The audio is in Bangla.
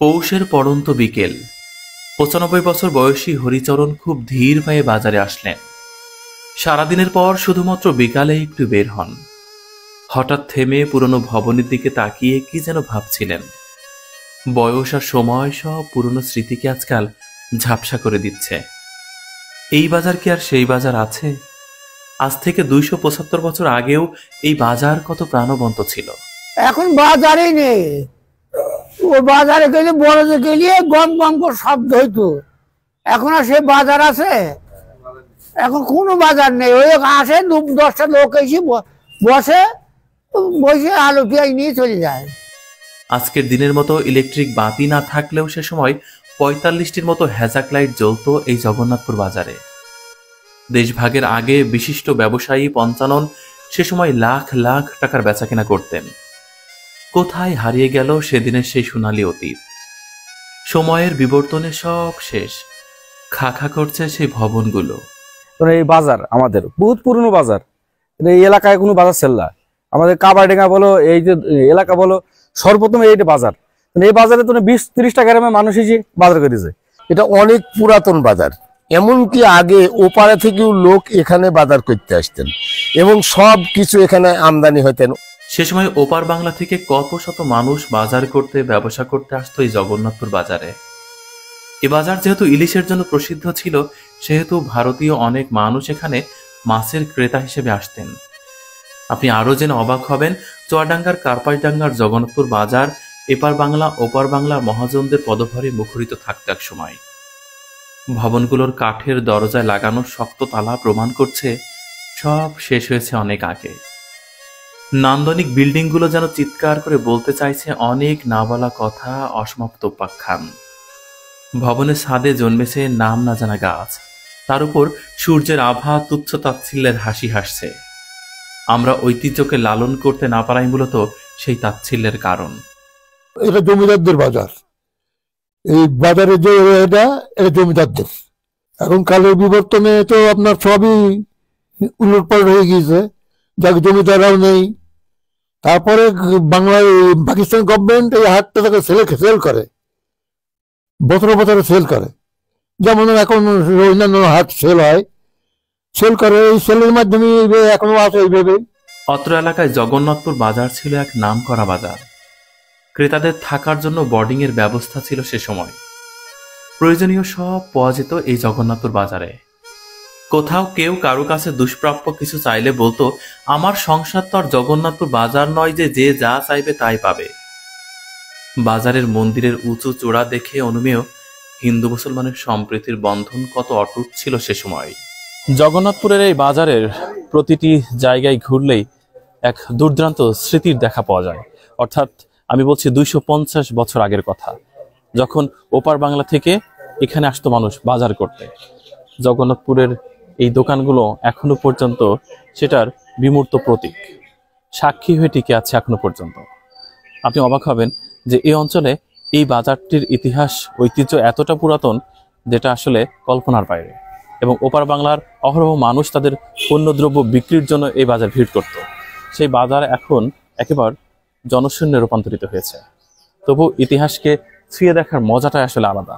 পৌষের পড়ন্ত বিকেল। ৯৫ বছর বয়সী হরিচরণ খুব ধীর পায়ে বাজারে আসলেন। সারাদিনের পর শুধুমাত্র বিকালে একটু বের হন। হঠাৎ থেমে পুরনো ভবনের দিকে তাকিয়ে কি যেন ভাবছিলেন। বয়স আর সময় সব পুরনো স্মৃতিকে আজকাল ঝাপসা করে দিচ্ছে। এই বাজার কি আর সেই বাজার আছে? আজ থেকে ২৭৫ বছর আগেও এই বাজার কত প্রাণবন্ত ছিল। এখন বাজারই নেই। ও বাজারে গেলে বড় গেলে গম গম করে শব্দ হইতো। এখন আর সে বাজার আছে? এখন কোনো বাজার নেই। ওই আসে ১০টা লোক এসে বসে বসে আলু পেঁয়াজ নিয়ে চলে যায়। আজকের দিনের মতো ইলেকট্রিক বাতি না থাকলেও সে সময় ৪৫টির মতো হ্যাজাক লাইট জ্বলত এই জগন্নাথপুর বাজারে। দেশভাগের আগে বিশিষ্ট ব্যবসায়ী পঞ্চানন সে সময় লাখ লাখ টাকার বেচাকেনা করতেন। কোথায় হারিয়ে গেল সেদিনের সেই সোনালী অতীত? সময়ের বিবর্তনে সব শেষ। খা খা করছে সেই ভবনগুলো। এই বাজার আমাদের বহুত পুরনো বাজার। এই এলাকায় কোনো বাজার ছিল না। আমাদের কাবারডেঙ্গা বলো, এই যে এলাকা বলো, সর্বপ্রথম এইটা বাজার। এই বাজারে তো ২০-৩০টা গ্রামের মানুষ এসে বাজার করেছে। এটা অনেক পুরাতন বাজার। এমনকি আগে ওপারে থেকেও লোক এখানে বাজার করতে আসতেন এবং সব কিছু এখানে আমদানি হতেন। সে সময় ওপার বাংলা থেকে কত শত মানুষ বাজার করতে, ব্যবসা করতে আসতো এই জগন্নাথপুর বাজারে। এ বাজার যেহেতু ইলিশের জন্য প্রসিদ্ধ ছিল, সেহেতু ভারতীয় অনেক মানুষ এখানে মাছের ক্রেতা হিসেবে আসতেন। আপনি আরো জেনে অবাক হবেন, চুয়াডাঙ্গার কার্পাসডাঙ্গার জগন্নাথপুর বাজার এপার বাংলা ওপার বাংলা মহাজনদের পদভারে মুখরিত থাকত এক সময়। ভবনগুলোর কাঠের দরজায় লাগানো শক্ত তালা প্রমাণ করছে সব শেষ হয়েছে অনেক আগে। নান্দনিক বিল্ডিংগুলো যেন চিৎকার করে বলতে চাইছে অনেক না বলা কথা, অসমাপ্ত উপাখ্যান। ভবনের ছাদে জন্মেছে নাম না জানা গাছ, তার উপর সূর্যের আভা তুচ্ছ তাচ্ছিল্যের হাসি হাসছে। আমরা ঐতিহ্যকে লালন করতে না পারাই মূলত সেই তাচ্ছিল্যের কারণ। এটা জমিদারদের বাজার। এই বাজারে যে এটা জমিদারদের। এখন কালের বিবর্তনে তো আপনার সবই উলটপালট হয়ে গিয়েছে। যাকে জমিদাররাও নেই। তারপরে বাংলায় পাকিস্তান গভর্নমেন্ট এই হাটটা তাকে সেল করে, বছরে বছরে সেল করে। যেমন এখন অন্যান্য হাট সেল করে, এই সেলের মাধ্যমে এখনো আছে এইভাবে। অত্র এলাকায় জগন্নাথপুর বাজার ছিল এক নামকরা বাজার। ক্রেতাদের থাকার জন্য বোর্ডিং এর ব্যবস্থা ছিল সে সময়। প্রয়োজনীয় সব পাওয়া যেত এই জগন্নাথপুর বাজারে। কোথাও কেউ কারো কাছে দুষ্প্রাপ্য কিছু চাইলে বলতো, আমার সংসার তো আর জগন্নাথপুর বাজার নয় যে যে যা চাইবে তাই পাবে। বাজারের মন্দিরের উঁচু চূড়া দেখে অনুমেয় হিন্দু মুসলমানের সম্প্রীতির বন্ধন কত অটুট ছিল সে সময়। জগন্নাথপুরের এই বাজারের প্রতিটি জায়গায় ঘুরলেই এক দুর্দান্ত স্মৃতির দেখা পাওয়া যায়। অর্থাৎ আমি বলছি ২৫০ বছর আগের কথা, যখন ওপার বাংলা থেকে এখানে আসতো মানুষ বাজার করতে। জগন্নাথপুরের এই দোকানগুলো এখনো পর্যন্ত সেটার বিমূর্ত প্রতীক, সাক্ষী হয়ে টিকে আছে এখনো পর্যন্ত। আপনি অবাক হবেন যে এই অঞ্চলে এই বাজারটির ইতিহাস, ঐতিহ্য এতটা পুরাতন যেটা আসলে কল্পনার বাইরে। এবং ওপার বাংলার অহরহ মানুষ তাদের পণ্যদ্রব্য বিক্রির জন্য এই বাজার ভিড় করত। সেই বাজার এখন একেবারে জনশূন্যে রূপান্তরিত হয়েছে। তবু ইতিহাসকে ছুঁয়ে দেখার মজাটাই আসলে আলাদা।